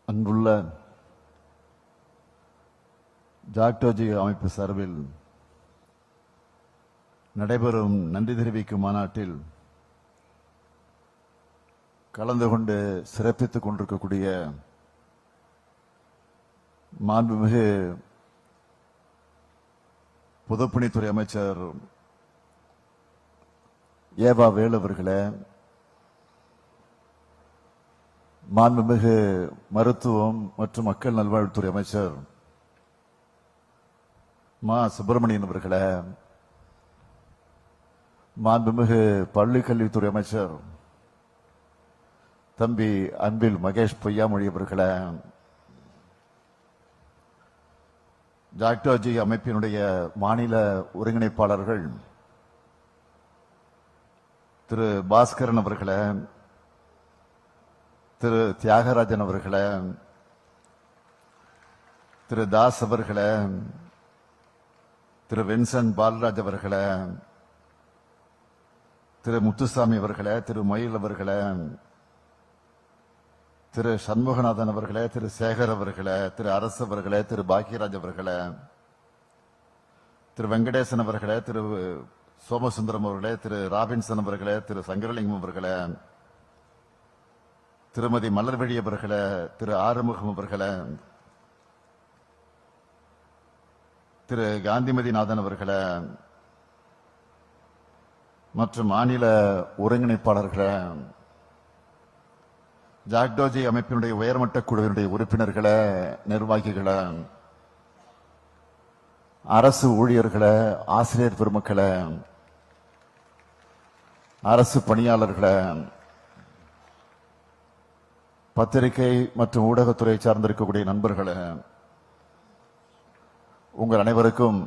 அன்புள்ள ஜாக்டோஜி அமைப்பு சார்பில் நடைபெறும் நன்றி தெரிவிக்கும் மாநாட்டில் கலந்து கொண்டு சிறப்பித்துக் கொண்டிருக்கக்கூடிய மாண்புமிகு பொதுப்பணித்துறை அமைச்சர் ஏவா வேலு அவர்களே, மாண்புமிகு மருத்துவம் மற்றும் மக்கள் நல்வாழ்வுத்துறை அமைச்சர் மா சுப்பிரமணியன் அவர்களே, மாண்புமிகு பள்ளிக்கல்வித்துறை அமைச்சர் தம்பி அன்பில் மகேஷ் பொய்யாமொழி அவர்களே, ஜாக்டோஜி அமைப்பினுடைய மாநில ஒருங்கிணைப்பாளர்கள் திரு பாஸ்கரன் அவர்களே, திரு தியாகராஜன் அவர்களே, திரு தாஸ் அவர்களே, திரு வின்சன் பாலராஜ் அவர்களே, திரு முத்துசாமி அவர்களே, திரு மயில் அவர்களே, திரு சண்முகநாதன் அவர்களே, திரு சேகர் அவர்களே, திரு அரசு அவர்களே, திரு பாக்கியராஜ் அவர்களே, திரு வெங்கடேசன் அவர்களே, திரு சோமசுந்தரம் அவர்களே, திரு ராபின்சன் அவர்களே, திரு சங்கரலிங்கம் அவர்களே, திருமதி மலர்வழி அவர்களே, திரு ஆறுமுகம் அவர்களே, திரு காந்திமதிநாதன் அவர்களே மற்றும் மாநில ஒருங்கிணைப்பாளர்களே, ஜாக்டோஜி அமைப்பினுடைய உயர்மட்ட குழுவினுடைய உறுப்பினர்களே, நிர்வாகிகளே, அரசு ஊழியர்களே, ஆசிரியர் பெருமக்களே, அரசு பணியாளர்களே, பத்திரிகை மற்றும் ஊடகத்துறை சார்ந்திருக்கக்கூடிய நண்பர்களே, உங்கள் அனைவருக்கும்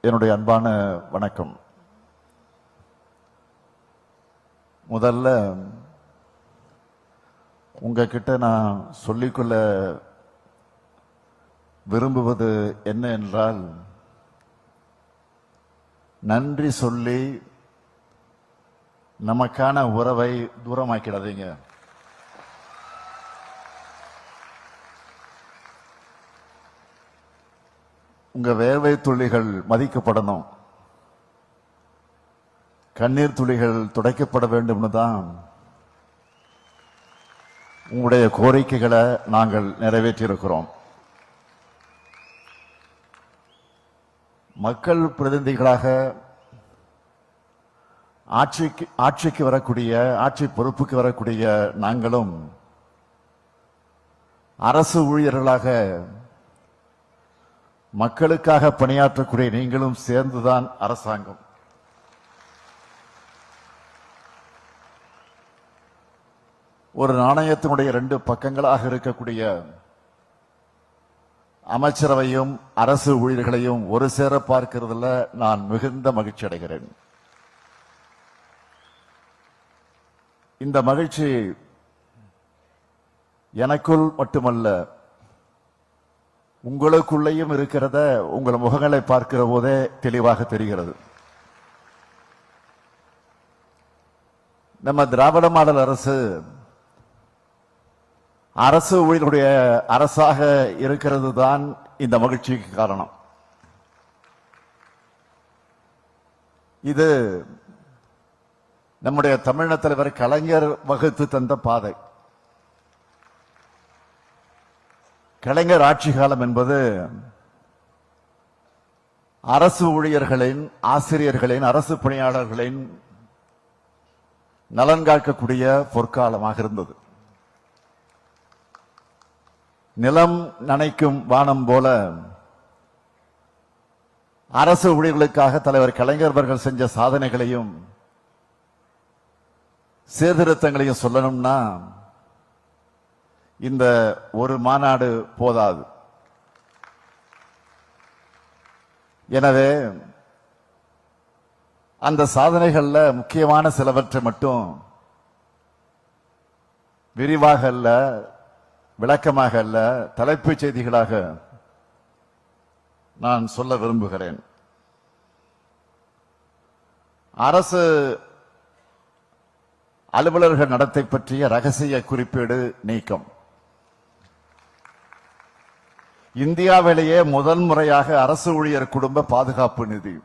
என்னுடைய அன்பான வணக்கம். முதல்ல உங்ககிட்ட நான் சொல்லிக்கொள்ள விரும்புவது என்ன என்றால், நன்றி சொல்லி நமக்கான உறவை தூரமாக்கிடாதீங்க. உங்க வேர்வை துளிகள் மதிக்கப்படணும், கண்ணீர் துளிகள் துடைக்கப்பட வேண்டும்னு தான் உங்களுடைய கோரிக்கைகளை நாங்கள் நிறைவேற்றியிருக்கிறோம். மக்கள் பிரதிநிதிகளாக ஆட்சிக்கு வரக்கூடிய, ஆட்சி பொறுப்புக்கு வரக்கூடிய நாங்களும், அரசு ஊழியர்களாக மக்களுக்காக பணியாற்றக்கூடிய நீங்களும் சேர்ந்துதான் அரசாங்கம். ஒரு நாணயத்தினுடைய 2 பக்கங்களாக இருக்கக்கூடிய அமைச்சரவையும் அரசு ஊழியர்களையும் ஒரு சேர பார்க்கிறதுல நான் மிகுந்த மகிழ்ச்சி அடைகிறேன். இந்த மகிழ்ச்சி எனக்குள் மட்டுமல்ல, உங்களுக்குள்ளேயும் இருக்கிறத உங்கள் முகங்களை பார்க்கிற போதே தெளிவாக தெரிகிறது. நம்ம திராவிட மாடல் அரசு அரசு ஊழியர்களுடைய அரசாக இருக்கிறது தான் இந்த மகிழ்ச்சிக்கு காரணம். இது நம்முடைய தமிழக தலைவர் கலைஞர் வகுத்து தந்த பாதை. கலைஞர் ஆட்சி காலம் என்பது அரசு ஊழியர்களின், ஆசிரியர்களின், அரசு பணியாளர்களின் நலன் காக்கக்கூடிய பொற்காலமாக இருந்தது. நிலம் நனைக்கும் வானம் போல அரசு ஊழியர்களுக்காக தலைவர் கலைஞர் அவர்கள் செஞ்ச சாதனைகளையும் சீர்திருத்தங்களையும் சொல்லணும்னா இந்த ஒரு மாநாடு போதாது. எனவே அந்த சாதனைகள்ல முக்கியமான சிலவற்றை மட்டும் விரிவாக அல்ல, விளக்கமாக அல்ல, தலைப்புச் செய்திகளாக நான் சொல்ல விரும்புகிறேன். அரசு அலுவலர்கள் நடத்தை பற்றிய ரகசிய குறிப்பீடு நீக்கம். இந்தியாவிலேயே முதல் முறையாக அரசு ஊழியர் குடும்ப பாதுகாப்பு நிதி.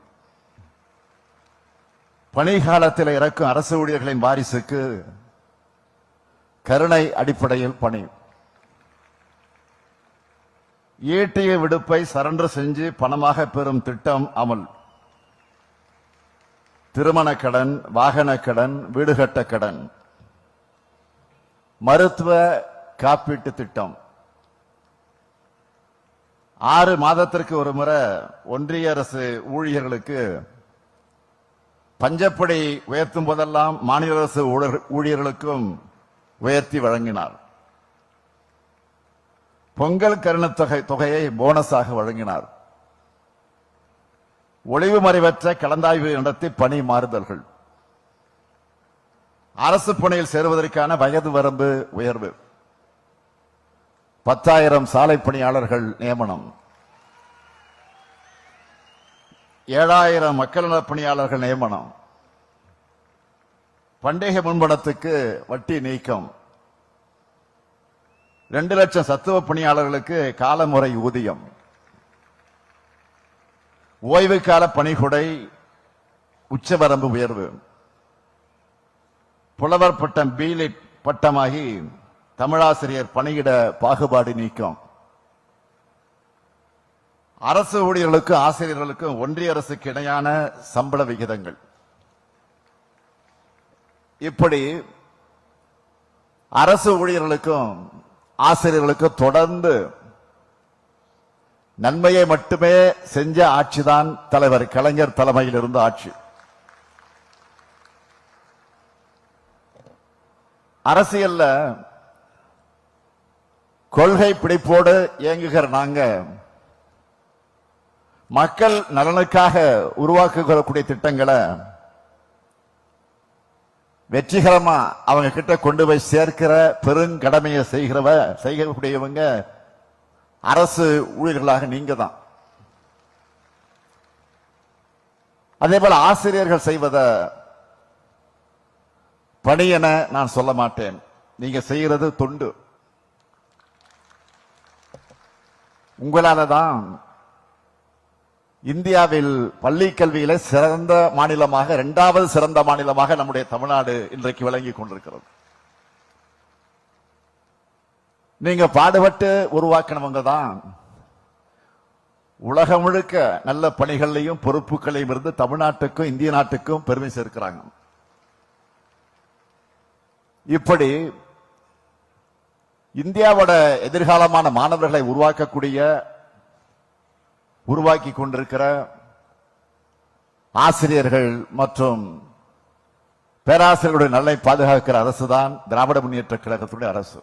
பணிகாலத்தில் இறக்கும் அரசு ஊழியர்களின் வாரிசுக்கு கருணை அடிப்படையில் பணி. ஈட்டிய விடுப்பை சரண்டர் செஞ்சு பணமாக பெறும் திட்டம் அமல். திருமண கடன், வாகன கடன், வீடு கட்ட கடன். மருத்துவ காப்பீட்டு திட்டம். 6 மாதத்திற்கு ஒரு முறை ஒன்றிய அரசு ஊழியர்களுக்கு பஞ்சப்படி உயர்த்தும் போதெல்லாம் மாநில அரசு ஊழியர்களுக்கும் உயர்த்தி வழங்கினார். பொங்கல் கருணத்தொகை தொகையை போனஸாக வழங்கினார். ஒளிவு மறைவற்ற கலந்தாய்வு நடத்தி பணி மாறுதல்கள். அரசு பணியில் சேருவதற்கான வயது வரம்பு உயர்வு. 10,000 சாலை பணியாளர்கள் நியமனம். 7,000 மக்கள் நல பணியாளர்கள் நியமனம். பண்டிகை முன்பணத்துக்கு வட்டி நீக்கம். 2 லட்சம் சத்துவ பணியாளர்களுக்கு காலமுறை ஊதியம். ஓய்வு கால பணிகொடை உச்சவரம்பு உயர்வு. புலவர் பட்டம் பீலிட் பட்டமாகி தமிழாசிரியர் பணியிட பாகுபாடு நீக்கம். அரசு ஊழியர்களுக்கும் ஆசிரியர்களுக்கும் ஒன்றிய அரசுக்கு இணையான சம்பள விகிதங்கள். இப்படி அரசு ஊழியர்களுக்கும் ஆசிரியர்களுக்கும் தொடர்ந்து நன்மையை மட்டுமே செஞ்ச ஆட்சிதான் தலைவர் கலைஞர் தலைமையில் இருந்த ஆட்சி. அரசியல்ல கொள்கை பிடிப்போடு இயங்குகிற நாங்க மக்கள் நலனுக்காக உருவாக்கக்கூடிய திட்டங்களை வெற்றிகரமா அவங்க கிட்ட கொண்டு போய் சேர்க்கிற பெருங்கடமையை செய்யக்கூடியவங்க அரசு ஊழியர்களாக நீங்க தான். அதே போல ஆசிரியர்கள் செய்வத பணி என நான் சொல்ல மாட்டேன். நீங்க செய்யறது தொண்டு. உங்களால தான் இந்தியாவில் பள்ளி கல்வியில சிறந்த மாநிலமாக 2வது சிறந்த மாநிலமாக நம்முடைய தமிழ்நாடு இன்றைக்கு விளங்கி கொண்டிருக்கிறது. நீங்க பாடுபட்டு உருவாக்கினவங்க தான் உலகம் முழுக்க நல்ல பணிகளையும் பொறுப்புகளையும் இருந்து தமிழ்நாட்டுக்கும் இந்திய நாட்டுக்கும் பெருமை சேர்க்கிறாங்க. இப்படி இந்தியாவோட எதிர்காலமான மாணவர்களை உருவாக்கி கொண்டிருக்கிற ஆசிரியர்கள் மற்றும் பேராசிரியர்களுடைய நலனை பாதுகாக்கிற அரசு தான் திராவிட முன்னேற்ற கழகத்துடைய அரசு.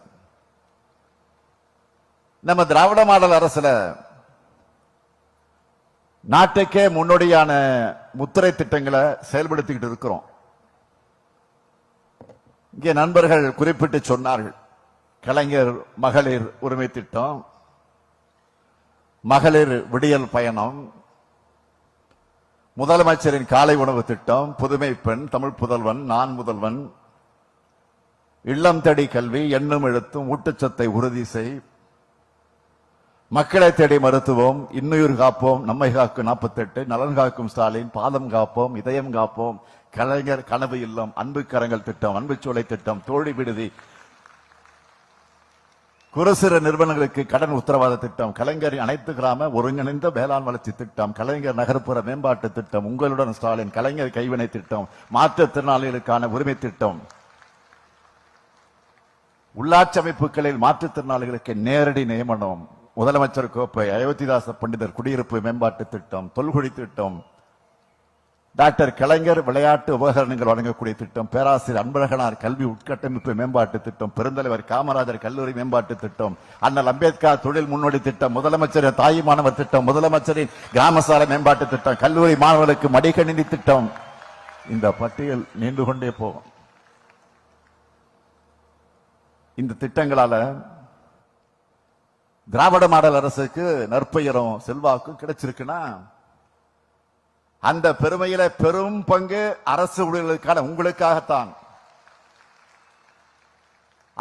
நம்ம திராவிட மாடல் அரசுல நாட்டுக்கே முன்னோடியான முத்திரை திட்டங்களை செயல்படுத்திக்கிட்டு இருக்கிறோம். இங்கே நண்பர்கள் குறிப்பிட்டு சொன்னார்கள். கலைஞர் மகளிர் உரிமை திட்டம், மகளிர் விடியல் பயணம், முதலமைச்சரின் காலை உணவு திட்டம், புதுமை பெண், தமிழ் புதல்வன், நான் முதல்வன், இல்லம் தேடி கல்வி, எண்ணும் எழுத்தும், ஊட்டச்சத்தை உறுதி செய், மக்களை தேடி மருத்துவம், இன்னுயிர் காப்போம், நம்மை காக்கும் 48, நலன் காக்கும் ஸ்டாலின், பாதம் காப்போம், இதயம் காப்போம், கலைஞர் கனவு இல்லம், அன்பு கரங்கள் திட்டம், அன்பு சோலை திட்டம், தோழி விடுதி, குறு சிறு நிறுவனங்களுக்கு கடன் உத்தரவாத திட்டம், கலைஞரின் அனைத்து கிராம ஒருங்கிணைந்த வேளாண் வளர்ச்சி திட்டம், கலைஞர் நகர்ப்புற மேம்பாட்டு திட்டம், உங்களுடன் ஸ்டாலின், கலைஞர் கைவினை திட்டம், மாற்றுத்திறனாளிகளுக்கான உரிமை திட்டம், உள்ளாட்சி அமைப்புகளில் மாற்றுத்திறனாளிகளுக்கு நேரடி நியமனம், முதலமைச்சர் கோப்பை, அயோத்திதாச பண்டிதர் குடியிருப்பு மேம்பாட்டு திட்டம், தொல்குடி திட்டம், டாக்டர் கலைஞர் விளையாட்டு உபகரணங்கள் வழங்கக்கூடிய திட்டம், பேராசிரியர் அன்பழகனார் கல்வி உட்கட்டமைப்பு மேம்பாட்டு திட்டம், பெருந்தலைவர் காமராஜர் கல்லூரி மேம்பாட்டு திட்டம், அண்ணல் அம்பேத்கர் தொழில் முன்னோடி திட்டம், முதலமைச்சரின் தாய் மாணவர் திட்டம், முதலமைச்சரின் கிராம சாலை மேம்பாட்டு திட்டம், கல்லூரி மாணவர்களுக்கு மடிக்கணினி திட்டம். இந்த பட்டியல் நீண்டு கொண்டே போகும். இந்த திட்டங்களால திராவிட மாடல் அரசுக்கு நற்பெயரும் செல்வாக்கும் கிடைச்சிருக்குன்னா அந்த பெருமையில பெரும் பங்கு அரசு ஊழியர்களுக்கான உங்களுக்காகத்தான்.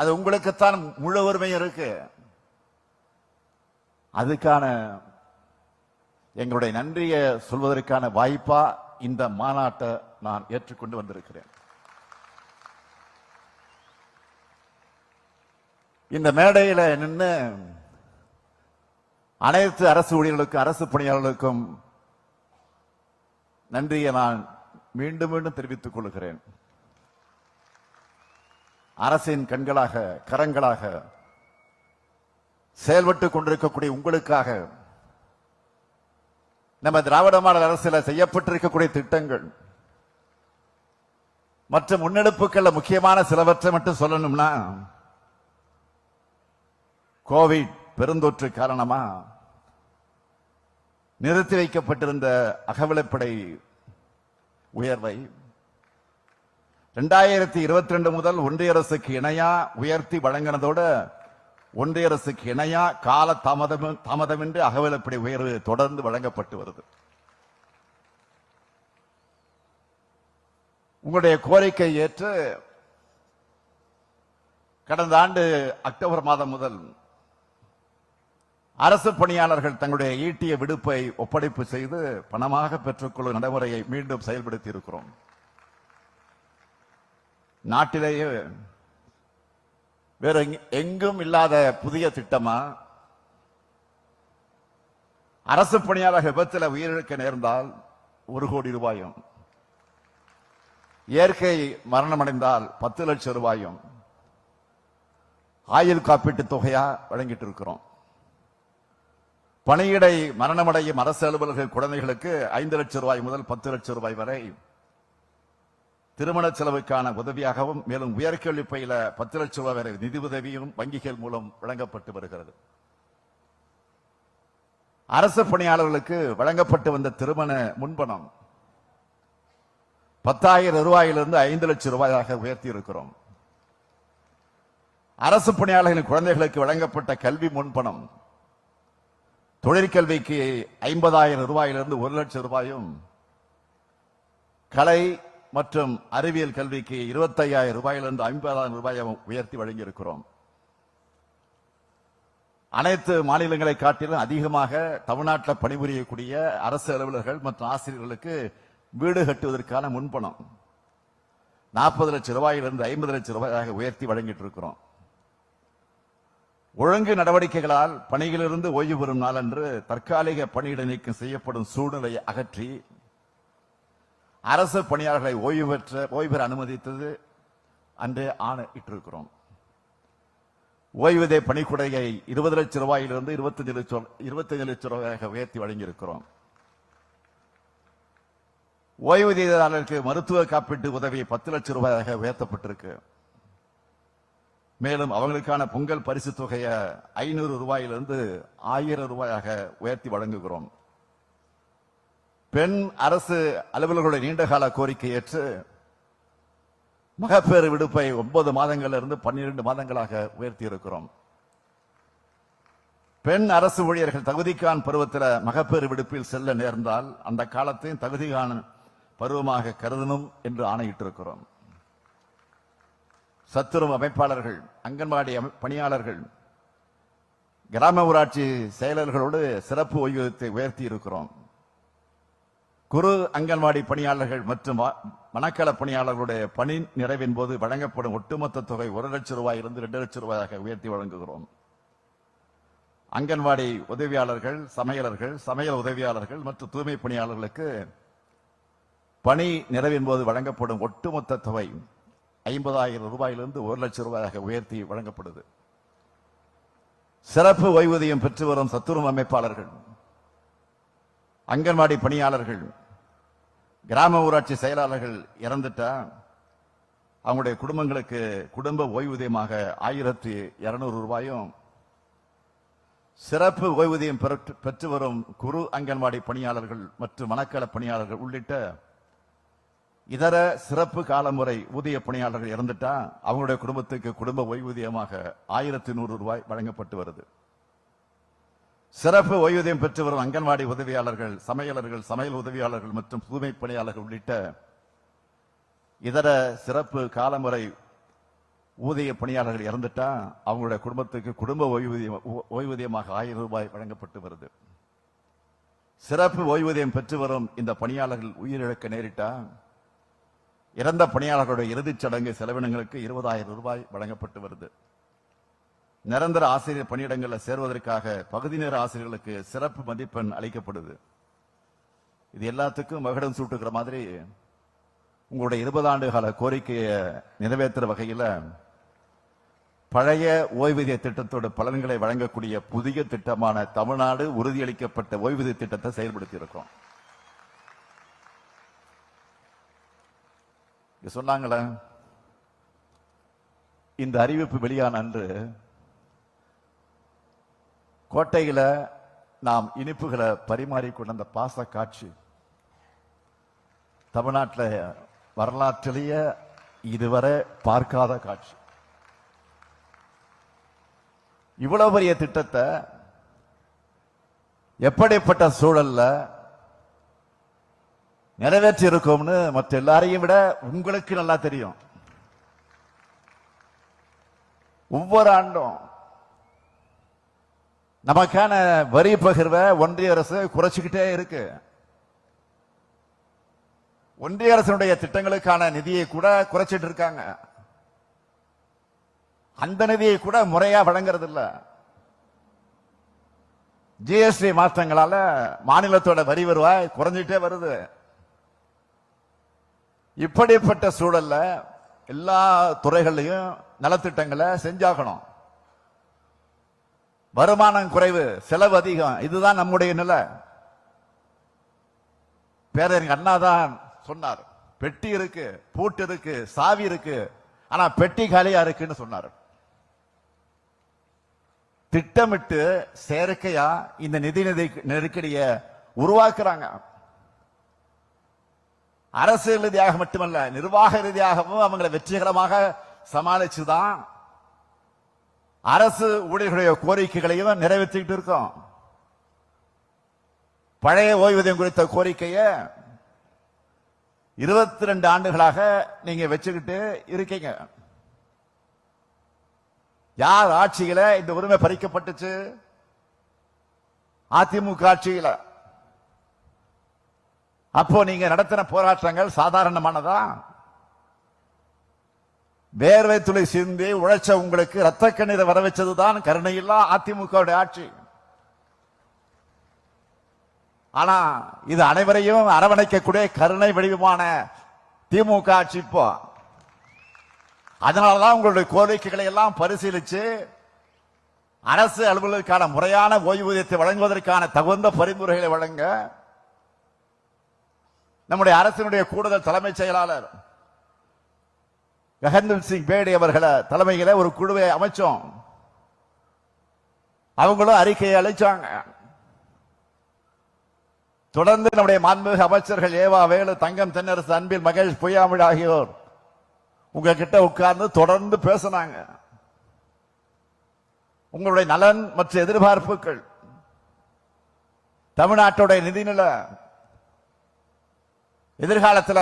அது உங்களுக்குத்தான் முழு உரிமை இருக்கு. அதுக்கான எங்களுடைய நன்றியை சொல்வதற்கான வாய்ப்பா இந்த மாநாட்டை நான் ஏற்றுக்கொண்டு வந்திருக்கிறேன். இந்த மேடையில நின்று அனைத்து அரசு ஊழியர்களுக்கும் அரசு பணியாளர்களுக்கும் நன்றியை நான் மீண்டும் மீண்டும் தெரிவித்துக் கொள்கிறேன். அரசின் கண்களாக கரங்களாக செயல்பட்டுக் கொண்டிருக்கக்கூடிய உங்களுக்காக நம்ம திராவிட மாடல் அரசில் செய்யப்பட்டிருக்கக்கூடிய திட்டங்கள் மற்றும் முன்னெடுப்புகள் முக்கியமான சிலவற்றை மட்டும் சொல்லணும்னா, கோவிட் பெருந்தொற்று காரணமா நிறுத்தி வைக்கப்பட்டிருந்த அகவிலைப்படை உயர்வை 2022 முதல் ஒன்றிய அரசுக்கு இணையா உயர்த்தி வழங்கினதோடு ஒன்றிய அரசுக்கு இணையா கால தாமதமின்றி அகவிலைப்படை உயர்வு தொடர்ந்து வழங்கப்பட்டு வருது. உங்களுடைய கோரிக்கை ஏற்று கடந்த ஆண்டு அக்டோபர் மாதம் முதல் அரசு பணியாளர்கள் தங்களுடைய ஈட்டிய விடுப்பை ஒப்படைப்பு செய்து பணமாக பெற்றுக்கொள்ளும் நடைமுறையை மீண்டும் செயல்படுத்தி இருக்கிறோம். நாட்டிலேயே வேற எங்கும் இல்லாத புதிய திட்டமா? அரசு பணியாளர் விபத்தில் உயிரிழக்க நேர்ந்தால் 1 கோடி ரூபாயும், இயற்கை மரணமடைந்தால் 10 லட்சம் ரூபாயும் ஆயுள் காப்பீட்டு தொகையா வழங்கிட்டு இருக்கிறோம். பணியிடை மரணமடையும் அரசு அலுவலர்கள் குழந்தைகளுக்கு 5 லட்சம் ரூபாய் முதல் 10 லட்சம் ரூபாய் வரை திருமண செலவுக்கான உதவியாகவும், மேலும் உயர்கல்வி பயில 10 லட்சம் ரூபாய் வரை நிதி உதவியும் வங்கிகள் மூலம் வழங்கப்பட்டு வருகிறது. அரசு பணியாளர்களுக்கு வழங்கப்பட்டு வந்த திருமண முன்பணம் 10,000 ரூபாயிலிருந்து 5 லட்சம் ரூபாயாக உயர்த்தி இருக்கிறோம். அரசு பணியாளர்களின் குழந்தைகளுக்கு வழங்கப்பட்ட கல்வி முன்பணம் தொழிற்கல்விக்கு 50,000 ரூபாயிலிருந்து 1 லட்சம் ரூபாயும், கலை மற்றும் அறிவியல் கல்விக்கு 25,000 ரூபாயிலிருந்து 50,000 ரூபாயும் உயர்த்தி வழங்கியிருக்கிறோம். அனைத்து மாநிலங்களை காட்டிலும் அதிகமாக தமிழ்நாட்டில் பணிபுரியக்கூடிய அரசு அலுவலர்கள் மற்றும் ஆசிரியர்களுக்கு வீடு கட்டுவதற்கான முன்பணம் 40 லட்சம் ரூபாயிலிருந்து 50 லட்சம் ரூபாயாக உயர்த்தி வழங்கிட்டு இருக்கிறோம். ஒழுங்கு நடவடிக்கைகளால் பணியிலிருந்து ஓய்வு பெறும் நாளன்று தற்காலிக பணியிட நீக்கம் செய்யப்படும் சூழ்நிலையை அகற்றி அரசு பணியாளர்களை ஓய்வு பெற அனுமதித்தது அன்றே ஆணையிட்டிருக்கிறோம். ஓய்வூதிய பணிக்குடையை 20 லட்சம் ரூபாயிலிருந்து 25 லட்சம் ரூபாயாக உயர்த்தி வழங்கியிருக்கிறோம். ஓய்வூதியதாரர்களுக்கு மருத்துவ காப்பீட்டு உதவி 10 லட்சம் ரூபாயாக உயர்த்தப்பட்டிருக்கு. மேலும் அவங்களுக்கான பொங்கல் பரிசு தொகையை 500 ரூபாயிலிருந்து 1000 ரூபாயாக உயர்த்தி வழங்குகிறோம். பெண் அரசு அலுவலர்களுடைய நீண்டகால கோரிக்கை ஏற்று மகப்பேறு விடுப்பை 9 மாதங்களிலிருந்து 12 மாதங்களாக உயர்த்தி இருக்கிறோம். பெண் அரசு ஊழியர்கள் தகுதிக்கான பருவத்தில் மகப்பேறு விடுப்பில் செல்ல நேர்ந்தால் அந்த காலத்தையும் தகுதிக்கான பருவமாக கருதணும் என்று ஆணையிட்டிருக்கிறோம். சத்துணவு அமைப்பாளர்கள், அங்கன்வாடி பணியாளர்கள், கிராம ஊராட்சி செயலர்களோடு சிறப்பு ஓய்வூதியத்தை உயர்த்தி இருக்கிறோம். குறு அங்கன்வாடி பணியாளர்கள் மற்றும் மணக்கள பணியாளர்களுடைய பணி நிறைவின் போது வழங்கப்படும் ஒட்டுமொத்த தொகை 1 லட்சம் ரூபாயிலிருந்து 2 லட்சம் ரூபாயாக உயர்த்தி வழங்குகிறோம். அங்கன்வாடி உதவியாளர்கள், சமையலர்கள், சமையல் உதவியாளர்கள் மற்றும் தூய்மை பணியாளர்களுக்கு பணி நிறைவின் போது வழங்கப்படும் ஒட்டுமொத்த தொகை 50,000 ரூபாயிலிருந்து 1 லட்சம் ரூபாயாக உயர்த்தி வழங்கப்படுது. சிறப்பு ஓய்வூதியம் பெற்று வரும் சத்துணவு அமைப்பாளர்கள், அங்கன்வாடி பணியாளர்கள், கிராம ஊராட்சி செயலாளர்கள் இறந்துட்டா அவங்களுடைய குடும்பங்களுக்கு குடும்ப ஓய்வூதியமாக 1,200 ரூபாயும், சிறப்பு ஓய்வூதியம் பெற்று வரும் குறு அங்கன்வாடி பணியாளர்கள் மற்றும் மணக்கள பணியாளர்கள் உள்ளிட்ட இதர சிறப்பு காலமுறை ஊதிய பணியாளர்கள் இறந்துட்டா அவங்களுடைய குடும்பத்துக்கு குடும்ப ஓய்வூதியமாக 1,100 ரூபாய் வழங்கப்பட்டு வருது. சிறப்பு ஓய்வூதியம் பெற்று வரும் அங்கன்வாடி உதவியாளர்கள், சமையலர்கள், சமையல் உதவியாளர்கள் மற்றும் தூய்மை பணியாளர்கள் உள்ளிட்ட இதர சிறப்பு காலமுறை ஊதிய பணியாளர்கள் இறந்துட்டா அவங்களுடைய குடும்பத்துக்கு குடும்ப ஓய்வூதியமாக 1000 ரூபாய் வழங்கப்பட்டு வருது. சிறப்பு ஓய்வூதியம் பெற்று வரும் இந்த பணியாளர்கள் உயிரிழக்க நேரிட்டா இறந்த பணியாளர்களுடைய இறுதிச் சடங்கு செலவினங்களுக்கு 20,000 ரூபாய் வழங்கப்பட்டு வருது. நிரந்தர ஆசிரியர் பணியிடங்களில் சேர்வதற்காக பகுதி நேர ஆசிரியர்களுக்கு சிறப்பு மதிப்பெண் அளிக்கப்படுது. இது எல்லாத்துக்கும் மகுடம் சூட்டுகிற மாதிரி உங்களுடைய 20 ஆண்டு கால கோரிக்கையை நிறைவேற்றுற வகையில் பழைய ஓய்வூதிய திட்டத்தோட பலன்களை வழங்கக்கூடிய புதிய திட்டமான தமிழ்நாடு உறுதியளிக்கப்பட்ட ஓய்வூதிய திட்டத்தை செயல்படுத்தி இருக்கோம். சொன்னாங்களே, இந்த அறிவிப்பு வெளியான அன்று கோட்டையில நாம் இனிப்புகளை பரிமாறிக்கொண்ட அந்த பாச காட்சி தமிழ்நாட்டில் வரலாற்றிலேயே இதுவரை பார்க்காத காட்சி. இவ்வளவு பெரிய திட்டத்தை எப்படிப்பட்ட சூழல்ல நிறைவேற்றி இருக்கோம்னு மற்ற எல்லாரையும் விட உங்களுக்கு நல்லா தெரியும். ஒவ்வொரு ஆண்டும் நமக்கான வரி பகிர்வை ஒன்றிய அரசு குறைச்சிக்கிட்டே இருக்கு. ஒன்றிய அரசுடைய திட்டங்களுக்கான நிதியை கூட குறைச்சிட்டு இருக்காங்க. அந்த நிதியை கூட முறையா வழங்குறது இல்ல. ஜிஎஸ்டி மாற்றங்களால மாநிலத்தோட வரி வருவாய் குறைஞ்சிட்டே வருது. இப்படிப்பட்ட சூழல்ல எல்லா துறைகளையும் நலத்திட்டங்களை செஞ்சாகணும். வருமானம் குறைவு, செலவு அதிகம், இதுதான் நம்முடைய நிலை. பேரறிஞர் அண்ணா தான் சொன்னார், பெட்டி இருக்கு, பூட்டு இருக்கு, சாவி இருக்கு, ஆனா பெட்டி காலியா இருக்குன்னு சொன்னார். திட்டமிட்டு செயற்கையா இந்த நிதி நெருக்கடியை உருவாக்குறாங்க. அரசியல் ரீதியாக மட்டுமல்ல, நிர்வாக ரீதியாகவும் அவங்களை வெற்றிகரமாக சமாளிச்சுதான் அரசு ஊழியர்களுடைய கோரிக்கைகளையும் நிறைவேற்றிட்டு இருக்கோம். பழைய ஓய்வூதியம் குறித்த கோரிக்கையை 22 ஆண்டுகளாக நீங்க வச்சுக்கிட்டு இருக்கீங்க. யார் ஆட்சியில இந்த உரிமை பறிக்கப்பட்டுச்சு? அதிமுக ஆட்சியில. அப்போ நீங்க நடத்தின போராட்டங்கள் சாதாரணமானதா? வேர்வை துளி சிந்தி உழைச்ச உங்களுக்கு ரத்த கண்ணீரை வர வச்சதுதான் கருணையில்லா அதிமுக ஆட்சி. ஆனா இது அனைவரையும் அரவணைக்கக்கூடிய கருணை வடிவமான திமுக ஆட்சி இப்போ. அதனாலதான் உங்களுடைய கோரிக்கைகளை எல்லாம் பரிசீலிச்சு அரசு அலுவலர்களுக்கான முறையான ஓய்வூதியத்தை வழங்குவதற்கான தகுந்த பரிந்துரைகளை வழங்க நம்முடைய அரசினுடைய கூடுதல் தலைமைச் செயலாளர் ககன்தீப் சிங் பேடி அவர்களை தலைமையில ஒரு குழுவை அமைச்சோம். அவங்களும் அறிக்கையை அளிச்சாங்க. தொடர்ந்து நம்முடைய மாண்புமிகு அமைச்சர்கள் ஏவா வேலு, தங்கம் தென்னரசு, அன்பில் மகேஷ் பொய்யாமிழ் ஆகியோர் உங்ககிட்ட உட்கார்ந்து தொடர்ந்து பேசினாங்க. உங்களுடைய நலன் மற்றும் எதிர்பார்ப்புகள், தமிழ்நாட்டுடைய நிதிநிலை, எதிர்காலத்தில்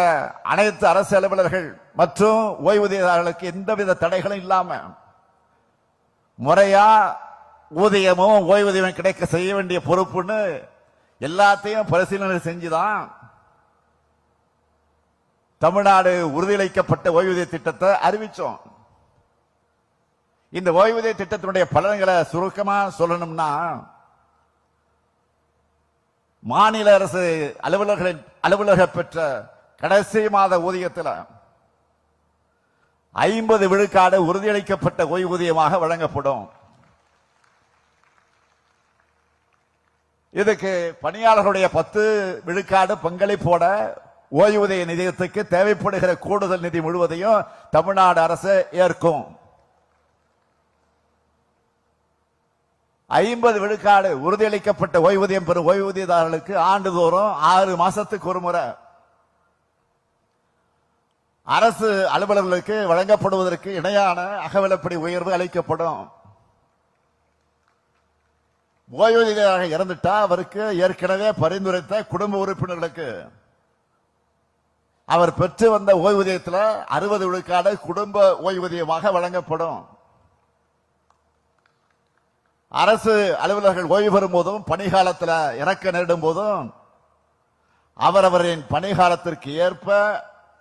அனைத்து அரசு அலுவலர்கள் மற்றும் ஓய்வூதியதாரர்களுக்கு எந்தவித தடைகளும் இல்லாம முறையா ஊதியமும் ஓய்வூதியம் கிடைக்க செய்ய வேண்டிய பொறுப்புன்னு எல்லாத்தையும் பரிசீலனை செஞ்சுதான் தமிழ்நாடு உறுதியளிக்கப்பட்ட ஓய்வூதிய திட்டத்தை அறிவிச்சோம். இந்த ஓய்வூதிய திட்டத்தினுடைய பலன்களை சுருக்கமா சொல்லணும்னா, மாநில அரசு அலுவலக பெற்ற கடைசி மாத ஊதியத்தில் 50 விழுக்காடு உறுதியளிக்கப்பட்ட ஓய்வூதியமாக வழங்கப்படும். இதுக்கு பணியாளர்களுடைய 10 விழுக்காடு பங்களிப்போட ஓய்வூதிய நிதியத்துக்கு தேவைப்படுகிற கூடுதல் நிதி முழுவதையும் தமிழ்நாடு அரசு ஏற்கும். 50 விழுக்காடு உறுதியளிக்கப்பட்ட ஓய்வூதியம் பெறும் ஓய்வூதியதாரர்களுக்கு ஆண்டுதோறும் 6 மாசத்துக்கு ஒரு முறை அரசு அலுவலர்களுக்கு வழங்கப்படுவதற்கு இணையான அகவிலைப்படி உயர்வு அளிக்கப்படும். ஓய்வூதியராக இறந்துட்டா அவருக்கு ஏற்கனவே பரிந்துரைத்த குடும்ப உறுப்பினர்களுக்கு அவர் பெற்று வந்த ஓய்வூதியத்தில் 60 விழுக்காடு குடும்ப ஓய்வூதியமாக வழங்கப்படும். அரசு அலுவலர்கள் ஓய்வு பெறும் போதும் பணிகாலத்தில் இறக்க நேரிடும் போதும் அவரவரின் பணிகாலத்திற்கு ஏற்ப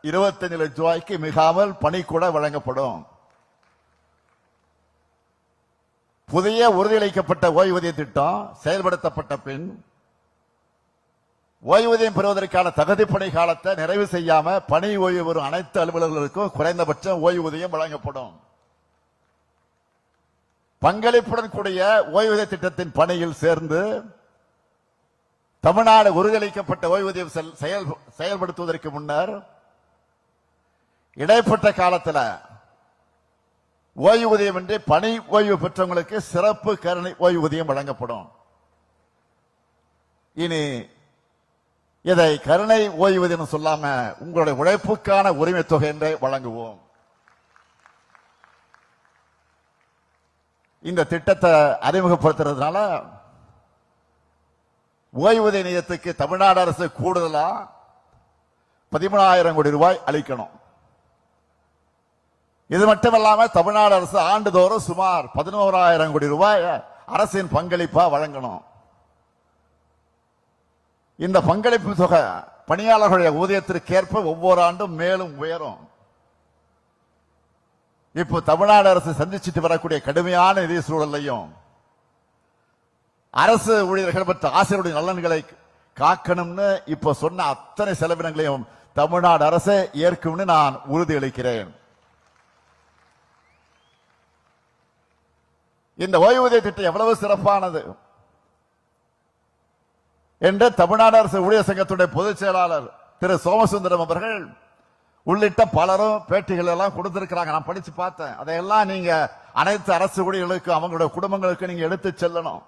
25 லட்சம் ரூபாய்க்கு மிகாமல் பணிக்கூட வழங்கப்படும். புதிய உறுதியளிக்கப்பட்ட ஓய்வூதிய திட்டம் செயல்படுத்தப்பட்ட பின் ஓய்வூதியம் பெறுவதற்கான தகுதி பணி காலத்தை நிறைவு செய்யாம பணி ஓய்வு பெறும் அனைத்து அலுவலர்களுக்கும் குறைந்தபட்சம் ஓய்வூதியம் வழங்கப்படும். பங்களிப்புடன் கூடிய ஓய்வூதிய திட்டத்தின் பணியில் சேர்ந்து தமிழ்நாடு உறுதியளிக்கப்பட்ட ஓய்வூதியம் செயல்படுத்துவதற்கு முன்னர் இடைப்பட்ட காலத்தில் ஓய்வூதியம் இன்றி பணி ஓய்வு பெற்றவங்களுக்கு சிறப்பு கருணை ஓய்வூதியம் வழங்கப்படும். இனி இதை கருணை ஓய்வூதியம் சொல்லாம உங்களுடைய உழைப்புக்கான உரிமை தொகை என்றே வழங்குவோம். இந்த திட்டத்தை அறிமுகப்படுத்துறதுனால ஓய்வூதிய நிதியத்துக்கு தமிழ்நாடு அரசு கூடுதலா 13,000 கோடி ரூபாய் அளிக்கணும். இது மட்டுமல்லாம தமிழ்நாடு அரசு ஆண்டுதோறும் சுமார் 11,000 கோடி ரூபாய் அரசின் பங்களிப்பா வழங்கணும். இந்த பங்களிப்பு தொகை பணியாளர்களுடைய ஊதியத்திற்கேற்ப ஒவ்வொரு ஆண்டும் மேலும் உயரும். இப்போ தமிழ்நாடு அரசு சந்திச்சுட்டு வரக்கூடிய கடுமையான நிதி சூழலையும் அரசு ஊழியர்கள் மற்றும் ஆசிரியருடைய நலன்களை காக்கணும்னு இப்ப சொன்ன அத்தனை செலவினங்களையும் தமிழ்நாடு அரசு ஏற்கும்னு நான் உறுதியளிக்கிறேன். இந்த ஓய்வூதிய திட்டம் எவ்வளவு சிறப்பானது என்று தமிழ்நாடு அரசு ஊழியர் சங்கத்துடைய பொதுச் செயலாளர் திரு சோமசுந்தரம் அவர்கள் உள்ளிட்ட பலரும் பேட்டிகள் எல்லாம் கொடுத்திருக்கிறாங்க. நான் படிச்சு பார்த்தேன். அதையெல்லாம் நீங்க அனைத்து அரசு ஊழியர்களுக்கும் அவங்களுடைய குடும்பங்களுக்கு நீங்க எடுத்து செல்லணும்.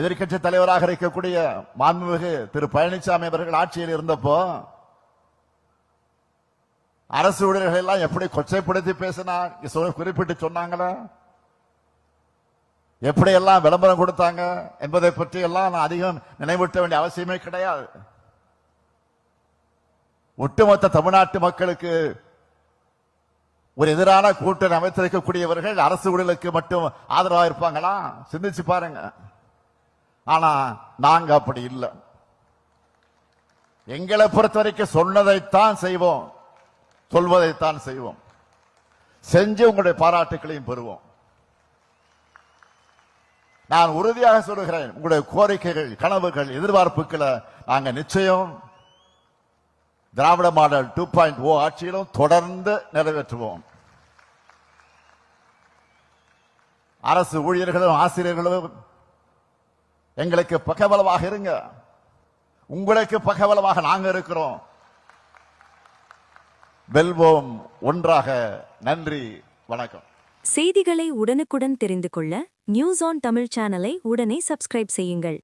எதிர்கட்சி தலைவராக இருக்கக்கூடிய மாண்புமிகு திரு பழனிசாமி அவர்கள் ஆட்சியில் இருந்தப்போ அரசு ஊழியர்கள் எல்லாம் எப்படி கொச்சைப்படுத்தி பேசினார் குறிப்பிட்டு சொன்னாங்களா, எப்படி எல்லாம் விளம்பரம் கொடுத்தாங்க என்பதை பற்றி எல்லாம் நான் அதிகம் நினைவூட்ட வேண்டிய அவசியமே கிடையாது. ஒட்டுமொத்த தமிழ்நாட்டு மக்களுக்கு ஒரு எதிரான கூட்டணி அமைத்திருக்கக்கூடியவர்கள் அரசு ஊழியர்களுக்கு மட்டும் ஆதரவாக இருப்பாங்களா? சிந்திச்சு பாருங்க. ஆனா நாங்க அப்படி இல்லை. எங்களை பொறுத்த வரைக்கும் சொன்னதைத்தான் செய்வோம், சொல்வதைத்தான் செய்வோம். செஞ்சு உங்களுடைய பாராட்டுகளையும் பெறுவோம். நான் உறுதியாக சொல்லுகிறேன், உங்களுடைய கோரிக்கைகள், கனவுகள், எதிர்பார்ப்புகளை நாங்க நிச்சயம் திராவிட மாடல் 2.0 ஆட்சியிலும் தொடர்ந்து நிறைவேற்றுவோம். அரசு ஊழியர்களும் ஆசிரியர்களும் எங்களுக்கு பக்கபலமாக இருங்க. உங்களுக்கு பக்கபலமாக நாங்க இருக்கிறோம். வெல்வோம் ஒன்றாக. நன்றி, வணக்கம். செய்திகளை உடனுக்குடன் தெரிந்து கொள்ள நியூஸ் ஆன் தமிழ் சேனலை உடனே சப்ஸ்கிரைப் செய்யுங்கள்.